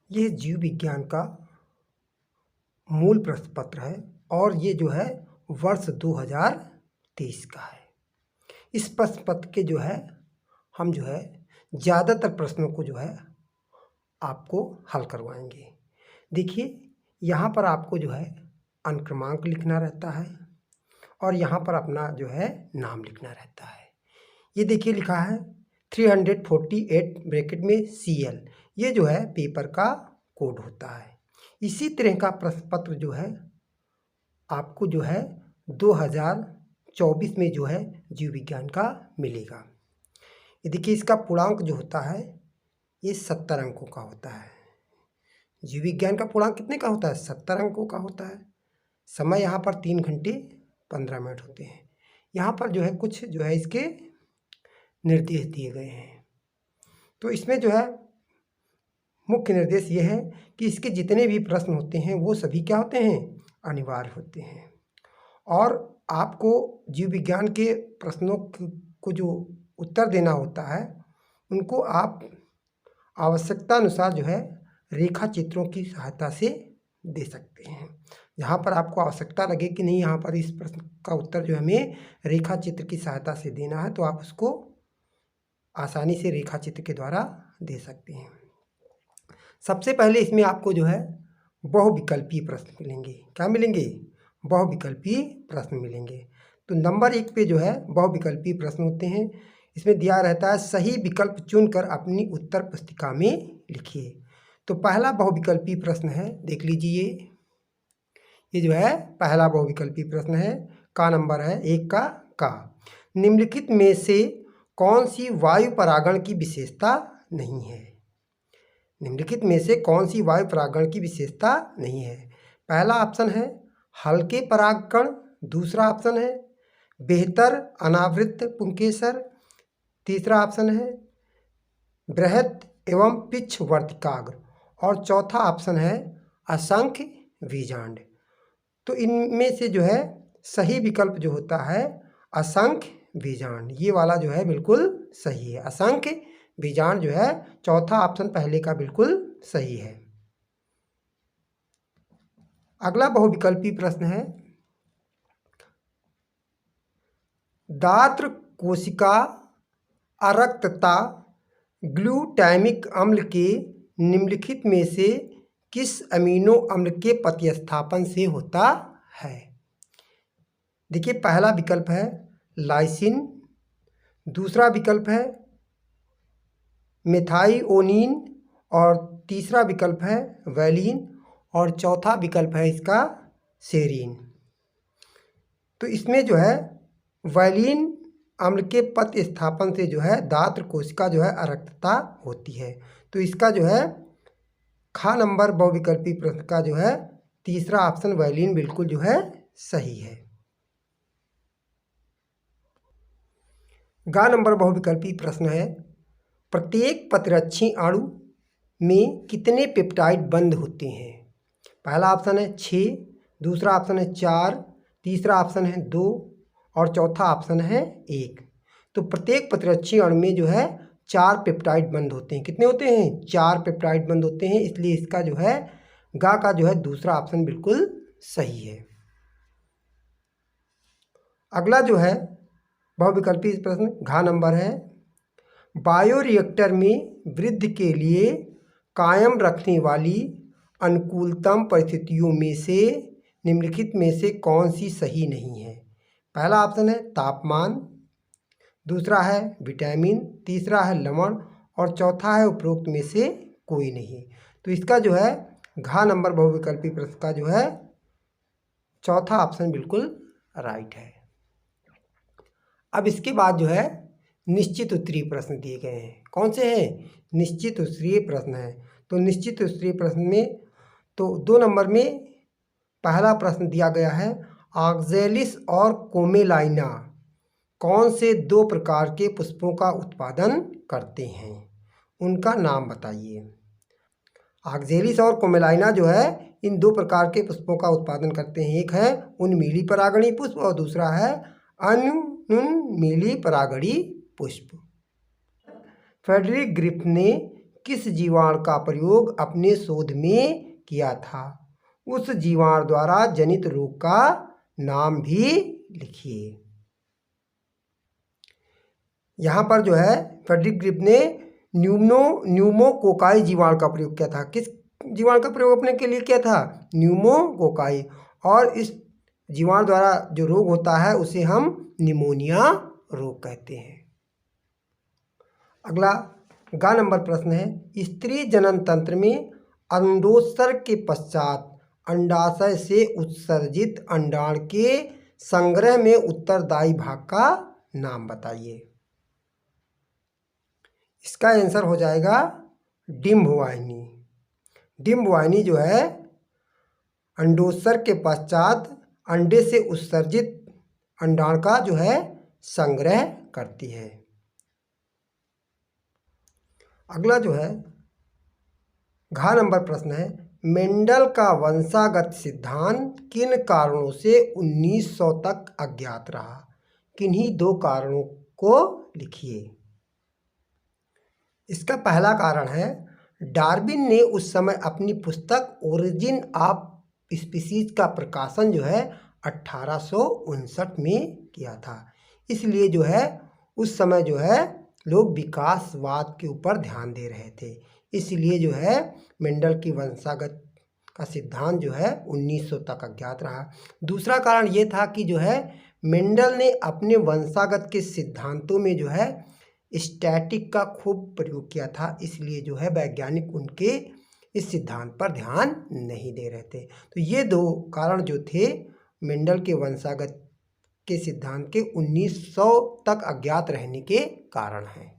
ये जीव विज्ञान का मूल प्रश्न पत्र है और ये जो है वर्ष 2023 का है। इस प्रश्न पत्र के जो है हम जो है ज़्यादातर प्रश्नों को जो है आपको हल करवाएंगे। देखिए, यहाँ पर आपको जो है अनुक्रमांक लिखना रहता है और यहाँ पर अपना जो है नाम लिखना रहता है। ये देखिए लिखा है 348 ब्रैकेट में CL, ये जो है पेपर का कोड होता है। इसी तरह का प्रश्न पत्र जो है आपको जो है 2024 में जो है जीव विज्ञान का मिलेगा। ये देखिए, इसका पूर्णांक जो होता है ये 70 अंकों का होता है। जीव विज्ञान का पूर्णांक कितने का होता है? 70 अंकों का होता है। समय यहाँ पर 3 घंटे 15 मिनट होते हैं। यहाँ पर जो है कुछ जो है इसके निर्देश दिए गए हैं। तो इसमें जो है मुख्य निर्देश ये है कि इसके जितने भी प्रश्न होते हैं वो सभी क्या होते हैं? अनिवार्य होते हैं। और आपको जीव विज्ञान के प्रश्नों को जो उत्तर देना होता है उनको आप आवश्यकता अनुसार जो है रेखा चित्रों की सहायता से दे सकते हैं। जहाँ पर आपको आवश्यकता लगे कि नहीं, यहाँ पर इस प्रश्न का उत्तर जो हमें रेखा चित्र की सहायता से देना है, तो आप उसको आसानी से रेखा चित्र के द्वारा दे सकते हैं। सबसे पहले इसमें आपको जो है बहुविकल्पीय प्रश्न मिलेंगे। क्या मिलेंगे? बहुविकल्पीय प्रश्न मिलेंगे। तो नंबर 1 पे जो है बहुविकल्पीय प्रश्न होते हैं। इसमें दिया रहता है सही विकल्प चुनकर अपनी उत्तर पुस्तिका में लिखिए। तो पहला बहुविकल्पीय प्रश्न है, देख लीजिए, ये जो है पहला बहुविकल्पीय प्रश्न है। का नंबर है 1 का। निम्नलिखित में से कौन सी वायु परागण की विशेषता नहीं है? निम्नलिखित में से कौन सी वायु परागण की विशेषता नहीं है? पहला ऑप्शन है हल्के परागकण, दूसरा ऑप्शन है बेहतर अनावृत पुंकेसर, तीसरा ऑप्शन है बृहत एवं पिच्छ वर्तिकाग्र और चौथा ऑप्शन है असंख्य बीजांड। तो इनमें से जो है सही विकल्प जो होता है असंख्य बीजांड, ये वाला जो है बिल्कुल सही है। असंख्य बीजांड जो है चौथा ऑप्शन पहले का बिल्कुल सही है। अगला बहुविकल्पीय प्रश्न है दात्र कोशिका अरक्तता ग्लूटामिक अम्ल के निम्नलिखित में से किस अमीनो अम्ल के प्रतिस्थापन से होता है? देखिए, पहला विकल्प है लाइसिन, दूसरा विकल्प है मेथाइओनिन और तीसरा विकल्प है वैलिन और चौथा विकल्प है इसका सेरीन। तो इसमें जो है वैलिन अम्ल के प्रतिस्थापन से जो है दात्र कोशिका जो है अरक्तता होती है। तो इसका जो है खा नंबर बहुविकल्पीय प्रश्न का जो है तीसरा ऑप्शन वैलिन बिल्कुल जो है सही है। गा नंबर बहुविकल्पीय प्रश्न है प्रत्येक प्रतिरक्षी अणु में कितने पेप्टाइड बंध होते हैं? पहला ऑप्शन है 6, दूसरा ऑप्शन है 4, तीसरा ऑप्शन है 2 और चौथा ऑप्शन है 1। तो प्रत्येक प्रतिरक्षी अणु में जो है 4 पेप्टाइड बंध होते हैं। कितने होते हैं? 4 पेप्टाइड बंध होते हैं। इसलिए इसका जो है गा का जो है दूसरा ऑप्शन बिल्कुल सही है। अगला जो है बहुविकल्पीय प्रश्न घा नंबर है बायोरिएक्टर में वृद्धि के लिए कायम रखने वाली अनुकूलतम परिस्थितियों में से निम्नलिखित में से कौन सी सही नहीं है? पहला ऑप्शन है तापमान, दूसरा है विटामिन, तीसरा है लवण और चौथा है उपरोक्त में से कोई नहीं। तो इसका जो है घा नंबर बहुविकल्पीय प्रश्न का जो है चौथा ऑप्शन बिल्कुल राइट है। अब इसके बाद जो है निश्चित उत्तरीय प्रश्न दिए गए हैं। कौन से हैं? निश्चित उत्तरीय प्रश्न है। तो निश्चित उत्तरीय प्रश्न में तो 2 नंबर में पहला प्रश्न दिया गया है ऑक्जेलिस और कोमेलाइना कौन से 2 प्रकार के पुष्पों का उत्पादन करते हैं? उनका नाम बताइए। ऑक्जेलिस और कोमेलाइना जो है इन 2 प्रकार के पुष्पों का उत्पादन करते हैं। एक है उन्मीली परागणी पुष्प और दूसरा है अनुन्मीली परागणी पुष्प। फ्रेडरिक ग्रिफ ने किस जीवाणु का प्रयोग अपने शोध में किया था? उस जीवाणु द्वारा जनित रोग का नाम भी लिखिए। यहाँ पर जो है फ्रेडरिक ग्रिप ने न्यूमोकोकाई जीवाणु का प्रयोग किया था। किस जीवाणु का प्रयोग अपने के लिए किया था? न्यूमोकोकाई। और इस जीवाणु द्वारा जो रोग होता है उसे हम निमोनिया रोग कहते हैं। अगला ग नंबर प्रश्न है, स्त्री जनन तंत्र में अंडोत्सर्ग के पश्चात अंडाशय से उत्सर्जित अंडाणु के संग्रह में उत्तरदायी भाग का नाम बताइए। इसका आंसर हो जाएगा डिंब वाहिनी। डिंब वाहिनी जो है अंडोत्सर्ग के पश्चात अंडे से उत्सर्जित अंडाणु का जो है संग्रह करती है। अगला जो है घ नंबर प्रश्न है, मेंडल का वंशागत सिद्धांत किन कारणों से 1900 तक अज्ञात रहा? किन्हीं दो कारणों को लिखिए। इसका पहला कारण है, डार्विन ने उस समय अपनी पुस्तक ओरिजिन ऑफ स्पीसीज का प्रकाशन जो है 1859 में किया था। इसलिए जो है उस समय जो है लोग विकासवाद के ऊपर ध्यान दे रहे थे। इसलिए जो है मेंडल की वंशागत का सिद्धांत जो है 1900 तक अज्ञात रहा। दूसरा कारण ये था कि जो है मेंडल ने अपने वंशागत के सिद्धांतों में जो है स्टैटिक का खूब प्रयोग किया था। इसलिए जो है वैज्ञानिक उनके इस सिद्धांत पर ध्यान नहीं दे रहे थे। तो ये दो कारण जो थे मेंडल के वंशागत के सिद्धांत के 1900 तक अज्ञात रहने के कारण हैं।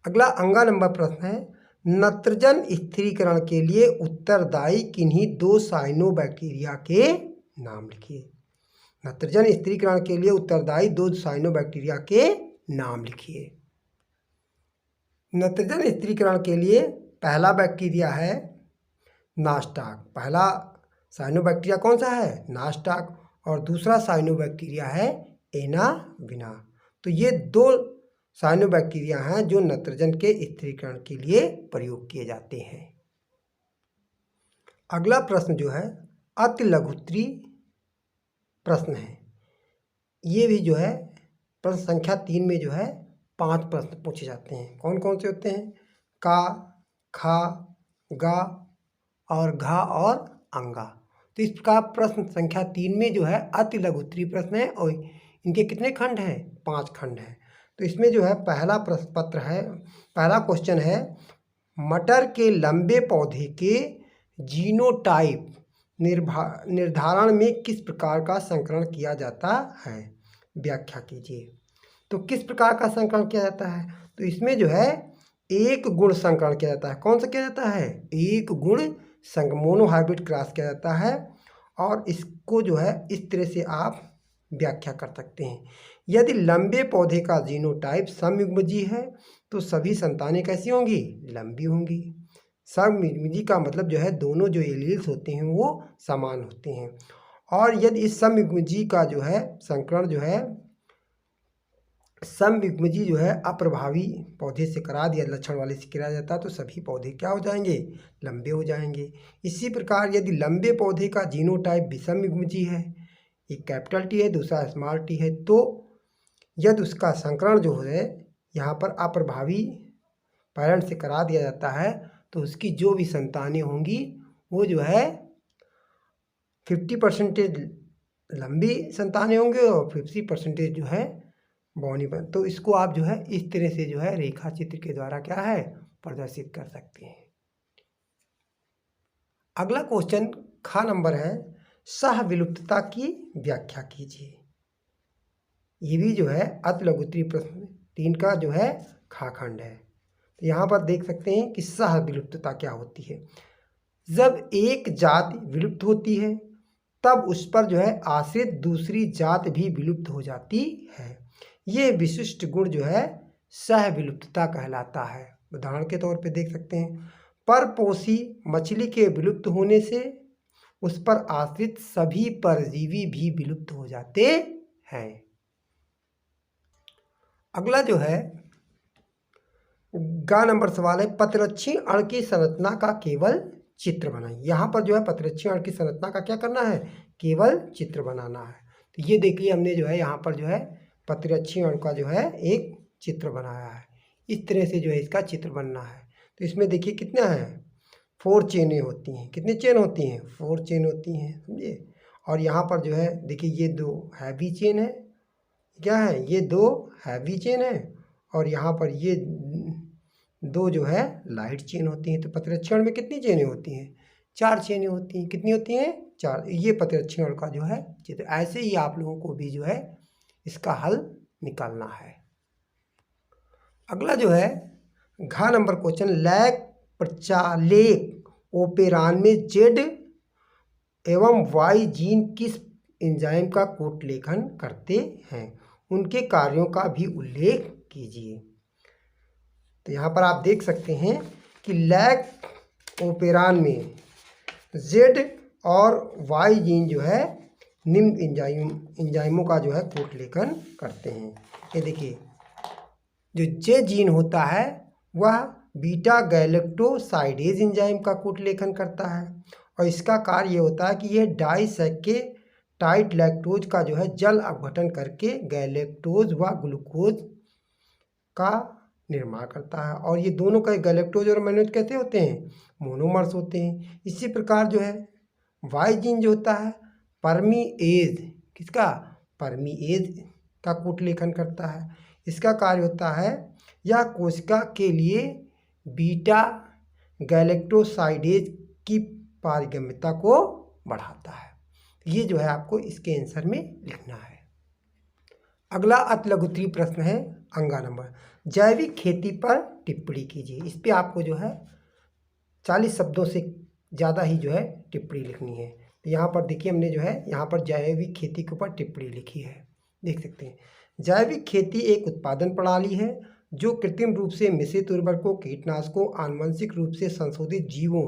अगला अंगा नंबर प्रश्न है, नत्रजन स्थिरीकरण के लिए उत्तरदायी किन्हीं दो साइनोबैक्टीरिया के नाम लिखिए। नत्रजन स्थिरीकरण के लिए उत्तरदायी दो साइनोबैक्टीरिया के नाम लिखिए। नत्रजन स्थिरीकरण के लिए पहला बैक्टीरिया है नास्टाक। पहला साइनोबैक्टीरिया कौन सा है? नास्टाक। और दूसरा साइनोबैक्टीरिया है एनाविना। तो ये दो साइनोबैक्टीरिया हैं जो नत्रजन के स्थिरीकरण के लिए प्रयोग किए जाते हैं। अगला प्रश्न जो है अति लघुत्तरी प्रश्न है। ये भी जो है प्रश्न संख्या 3 में जो है 5 प्रश्न पूछे जाते हैं। कौन कौन से होते हैं? का, खा, गा और घा और अंगा। तो इसका प्रश्न संख्या 3 में जो है अति लघुत्तरी प्रश्न है और इनके कितने खंड हैं? 5 खंड हैं। तो इसमें जो है पहला प्रश्न पत्र है, पहला क्वेश्चन है, मटर के लंबे पौधे के जीनोटाइप निर्धारण में किस प्रकार का संकरण किया जाता है? व्याख्या कीजिए। तो किस प्रकार का संकरण किया जाता है? तो इसमें जो है एक गुण संकरण किया जाता है। कौन सा किया जाता है? एक गुण मोनोहाइब्रिड क्रॉस किया जाता है। और इसको जो है इस तरह से आप व्याख्या कर सकते हैं, यदि लंबे पौधे का जीनोटाइप समयुग्मजी है तो सभी संतानें कैसी होंगी? लंबी होंगी। समयुग्मजी का मतलब जो है दोनों जो एलील्स होते हैं वो समान होते हैं। और यदि इस समयुग्मजी का जो है संकरण जो है समयुग्मजी जो है अप्रभावी पौधे से करा दिया, लक्षण वाले से करा जाता है तो सभी पौधे क्या हो जाएंगे? लंबे हो जाएंगे। इसी प्रकार यदि लंबे पौधे का जीनोटाइप विषम युग्मजी है, एक कैपिटल टी है दूसरा स्मॉल टी है, तो यदि उसका संकरण जो है यहाँ पर अप्रभावी पेरेंट से करा दिया जाता है तो उसकी जो भी संतानें होंगी वो जो है 50% लंबी संतानें होंगे और 50% जो है बौनी पर। तो इसको आप जो है इस तरह से जो है रेखा चित्र के द्वारा क्या है प्रदर्शित कर सकते हैं। अगला क्वेश्चन खा नंबर है, सह विलुप्तता की व्याख्या कीजिए। ये भी जो है अति लघुत्तरी प्रश्न 3 का जो है खा खंड है। तो यहाँ पर देख सकते हैं कि सह विलुप्तता क्या होती है। जब एक जाति विलुप्त होती है तब उस पर जो है आश्रित दूसरी जात भी विलुप्त हो जाती है। ये विशिष्ट गुण जो है सह विलुप्तता कहलाता है। उदाहरण के तौर पे देख सकते हैं, परपोषी मछली के विलुप्त होने से उस पर आश्रित सभी परजीवी भी विलुप्त हो जाते हैं। अगला जो है गा नंबर सवाल है, पत्रच्छी अण की संरचना का केवल चित्र बनाइए। यहाँ पर जो है पत्रच्छी अण की संरचना का क्या करना है, केवल चित्र बनाना है। तो ये देखिए हमने जो है यहाँ पर जो है पत्रच्छी अण का जो है एक चित्र बनाया है। इस तरह से जो है इसका चित्र बनना है। तो इसमें देखिए कितना है, 4 चेनें होती हैं। कितनी चेन होती हैं, 4 चेन होती हैं, समझे। और यहाँ पर जो है देखिए ये 2 हैवी चेन है, क्या है, ये 2 हैवी चेन है, और यहाँ पर ये 2 जो है लाइट चेन होती हैं। तो पत्रच्छी में कितनी चेनें होती हैं, 4 चेनें होती हैं। कितनी होती हैं, 4। ये पत्रच्छी का जो है चित्र। ऐसे ही आप लोगों को भी जो है इसका हल निकालना है। अगला जो है घ नंबर क्वेश्चन, लैक प्रचालेक ओपेरान में जेड एवं वाई जीन किस एंजाइम का कोट लेखन करते हैं, उनके कार्यों का भी उल्लेख कीजिए। तो यहाँ पर आप देख सकते हैं कि लैक ओपेरान में जेड और वाई जीन जो है निम्न एंजाइमों का जो है कोट लेखन करते हैं। ये देखिए जो जे जीन होता है वह बीटा गैलेक्टोसाइडेज एंजाइम का कोट लेखन करता है, और इसका कार्य ये होता है कि यह डाइसैकेटाइड लैक्टोज का जो है जल अपघटन करके गैलेक्टोज व ग्लूकोज का निर्माण करता है। और ये दोनों का गैलेक्टोज और मैनोज कैसे होते हैं, मोनोमर्स होते हैं। इसी प्रकार जो है वाई जीन जो होता है परमीएज, किसका, परमीएज का कोट लेखन करता है। इसका कार्य होता है यह कोशिका के लिए बीटा गैलेक्टोसाइडेज की पारगम्यता को बढ़ाता है। ये जो है आपको इसके आंसर में लिखना है। अगला अतिलघुत्तरीय प्रश्न है अंगा नंबर, जैविक खेती पर टिप्पणी कीजिए। इस पे आपको जो है 40 शब्दों से ज़्यादा ही जो है टिप्पणी लिखनी है। तो यहाँ पर देखिए हमने जो है यहाँ पर जैविक खेती के ऊपर टिप्पणी लिखी है, देख सकते हैं। जैविक खेती एक उत्पादन प्रणाली है जो कृत्रिम रूप से मिश्रित उर्वरकों, कीटनाशकों, आनुवंशिक रूप से संशोधित जीवों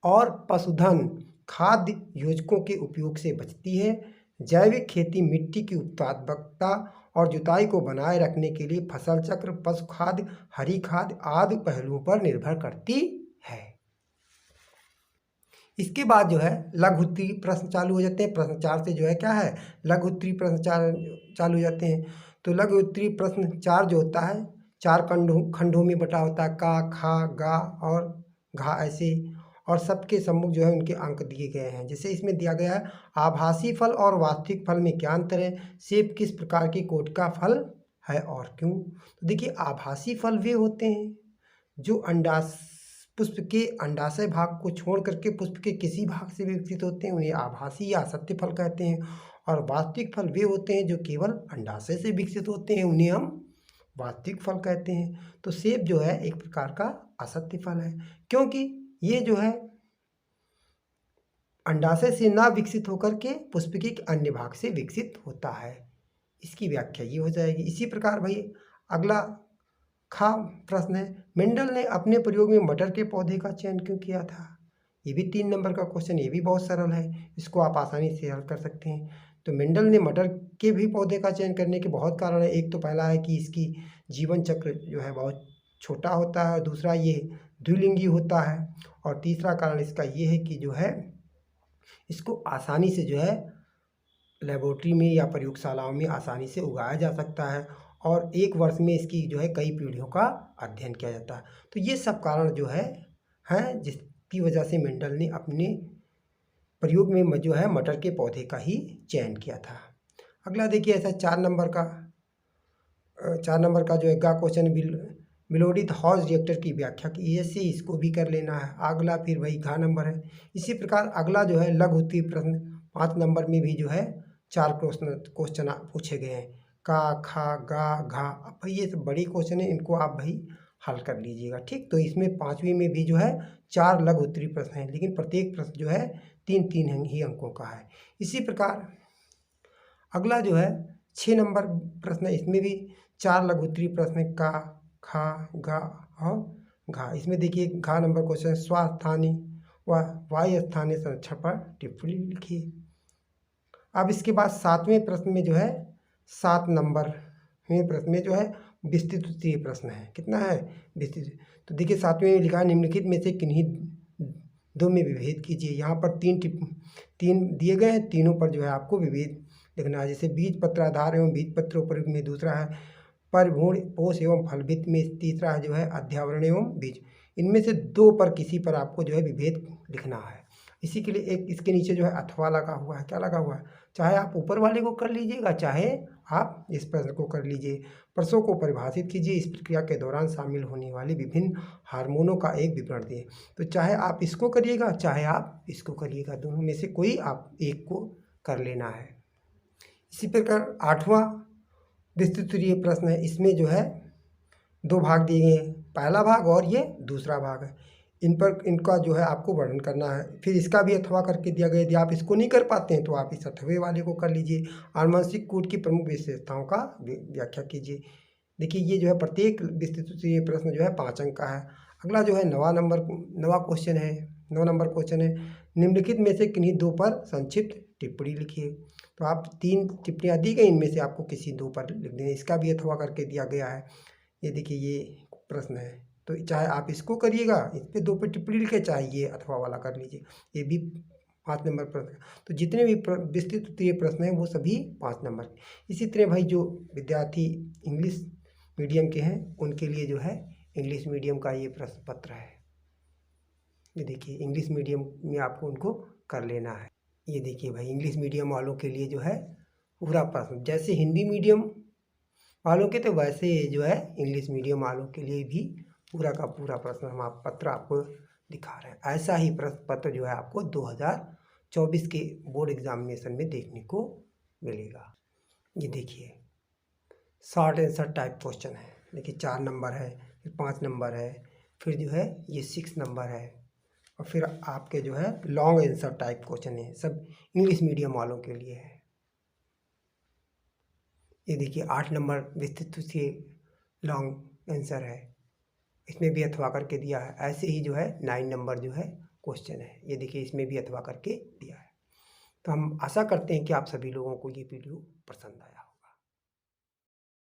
और पशुधन खाद्य योजकों के उपयोग से बचती है। जैविक खेती मिट्टी की उत्पादकता और जुताई को बनाए रखने के लिए फसल चक्र, पशु खाद्य, हरी खाद्य आदि पहलुओं पर निर्भर करती है। इसके बाद जो है लघु उत्तरीय प्रश्न चालू हो जाते हैं। प्रश्न 4 से जो है क्या है, लघु उत्तरीय प्रश्न चालू हो जाते हैं। तो लघु उत्तरीय प्रश्न 4 जो होता है 4 खंडों में बटा होता है, का, खा, गा और घा ऐसे, और सबके सम्मुख जो है उनके अंक दिए गए हैं। जैसे इसमें दिया गया है आभासी फल और वास्तविक फल में क्या अंतर है, सेब किस प्रकार के कोट का फल है और क्यों। तो देखिए आभासी फल वे होते हैं जो पुष्प के अंडाशय भाग को छोड़ करके पुष्प के किसी भाग से विकसित होते हैं, उन्हें आभासी या असत्य फल कहते हैं। और वास्तविक फल वे होते हैं जो केवल अंडाशय से विकसित होते हैं, उन्हें हम वास्तविक फल कहते हैं। तो सेब जो है एक प्रकार का असत्य फल है, क्योंकि ये जो है अंडाशय से ना विकसित होकर के पुष्प के अन्य भाग से विकसित होता है। इसकी व्याख्या ये हो जाएगी। इसी प्रकार भाई अगला खा प्रश्न है, मेंडल ने अपने प्रयोग में मटर के पौधे का चयन क्यों किया था। ये भी 3 नंबर का क्वेश्चन, ये भी बहुत सरल है, इसको आप आसानी से हल कर सकते हैं। तो मेंडल ने मटर के भी पौधे का चयन करने के बहुत कारण है। एक तो पहला है कि इसकी जीवन चक्र जो है बहुत छोटा होता है, दूसरा ये द्विलिंगी होता है, और तीसरा कारण इसका ये है कि जो है इसको आसानी से जो है लेबोरेटरी में या प्रयोगशालाओं में आसानी से उगाया जा सकता है, और एक वर्ष में इसकी जो है कई पीढ़ियों का अध्ययन किया जाता है। तो ये सब कारण जो है जिसकी वजह से मेंडल ने अपने प्रयोग में जो है मटर के पौधे का ही चयन किया था। अगला देखिए ऐसा 4 नंबर का जो है गा क्वेश्चन, मिलोडित हॉज रिएक्टर की व्याख्या की, ऐसे इसको भी कर लेना है। अगला फिर वही घा नंबर है। इसी प्रकार अगला जो है लघु उत्तरीय प्रश्न 5 नंबर में भी जो है 4 क्वेश्चन पूछे गए हैं, का, खा, गा, घा। अब भाई ये सब बड़ी क्वेश्चन है, इनको आप भाई हल कर लीजिएगा, ठीक। तो इसमें 5वीं में भी जो है 4 लघु उत्तरीय प्रश्न हैं, लेकिन प्रत्येक प्रश्न जो है 3-3 ही अंकों का है। इसी प्रकार अगला जो है 6 नंबर प्रश्न है, इसमें भी 4 लघु उत्तरीय प्रश्न है, का, खा, गा और घा। इसमें देखिए घा नंबर क्वेश्चन, स्वास्थानीय व वायु स्थानीय संरक्षण पर टिप्पणी लिखिए। अब इसके बाद 7वें प्रश्न में जो है 7 नंबर में प्रश्न में जो है विस्तृत उत्तरीय प्रश्न है। कितना है? विस्तृत। तो देखिए 7वें में लिखा है निम्नलिखित में से किन्हीं दो में विभेद कीजिए। यहाँ पर तीन दिए गए हैं, तीनों पर जो है आपको विभेद लिखना है। जैसे बीज पत्राधार एवं बीज पत्रोपरि में दूसरा है परिभ्रूण पोष एवं फलभित में तीसरा है जो है अध्यावरण एवं बीज। इनमें से दो पर किसी पर आपको जो है विभेद लिखना है। इसी के लिए एक इसके नीचे जो है अथवा लगा हुआ है। क्या लगा हुआ है? चाहे आप ऊपर वाले को कर लीजिएगा, चाहे आप इस प्रश्न को कर लीजिए। प्रश्नों को परिभाषित कीजिए। इस प्रक्रिया के दौरान शामिल होने वाली विभिन्न हार्मोनों का एक विवरण दिए। तो चाहे आप इसको करिएगा, चाहे आप इसको करिएगा, दोनों में से कोई आप एक को कर लेना है। इसी प्रकार 8वां विस्तृत उत्तरीय प्रश्न है। इसमें जो है दो भाग दिए गए हैं, पहला भाग और ये दूसरा भाग है। इनका जो है आपको वर्णन करना है। फिर इसका भी अथवा करके दिया गया। यदि आप इसको नहीं कर पाते हैं तो आप इस अथवे वाले को कर लीजिए। आनुवंशिक कूट की प्रमुख विशेषताओं का व्याख्या कीजिए। देखिए ये जो है प्रत्येक विस्तृत उत्तरीय प्रश्न जो है 5 अंक का है। अगला जो है 9वां क्वेश्चन है। 9 नंबर क्वेश्चन है निम्नलिखित में से किन्हीं दो पर संक्षिप्त टिप्पणी लिखिए। तो आप 3 टिप्पणियाँ दी गई, इनमें से आपको किसी दो पर लिख देना। इसका भी अथवा करके दिया गया है। ये देखिए ये प्रश्न है, तो चाहे आप इसको करिएगा, इस पर 2 पे टिप्पणी लिखे, चाहे ये अथवा वाला कर लीजिए। ये भी 5 नंबर प्रश्न। तो जितने भी विस्तृत उत्तरीय प्रश्न हैं वो सभी 5 नंबर। इसी तरह भाई जो विद्यार्थी इंग्लिश मीडियम के हैं उनके लिए जो है इंग्लिश मीडियम का ये प्रश्न पत्र है। ये देखिए इंग्लिश मीडियम में आपको उनको कर लेना है। ये देखिए भाई इंग्लिश मीडियम वालों के लिए जो है पूरा प्रश्न, जैसे हिंदी मीडियम वालों के तो वैसे जो है इंग्लिश मीडियम वालों के लिए भी पूरा का पूरा प्रश्न हम पत्र आपको दिखा रहे हैं। ऐसा ही प्रश्न पत्र जो है आपको 2024 के बोर्ड एग्जामिनेशन में देखने को मिलेगा। ये देखिए शॉर्ट आंसर टाइप क्वेश्चन है। देखिए 4 नंबर है, फिर 5 नंबर है, फिर जो है ये 6 नंबर है, और फिर आपके जो है लॉन्ग आंसर टाइप क्वेश्चन है। सब इंग्लिश मीडियम वालों के लिए है। ये देखिए 8 नंबर विस्तृत से लॉन्ग आंसर है, इसमें भी अथवा करके दिया है। ऐसे ही जो है 9 नंबर जो है क्वेश्चन है। ये देखिए इसमें भी अथवा करके दिया है। तो हम आशा करते हैं कि आप सभी लोगों को ये वीडियो पसंद आया।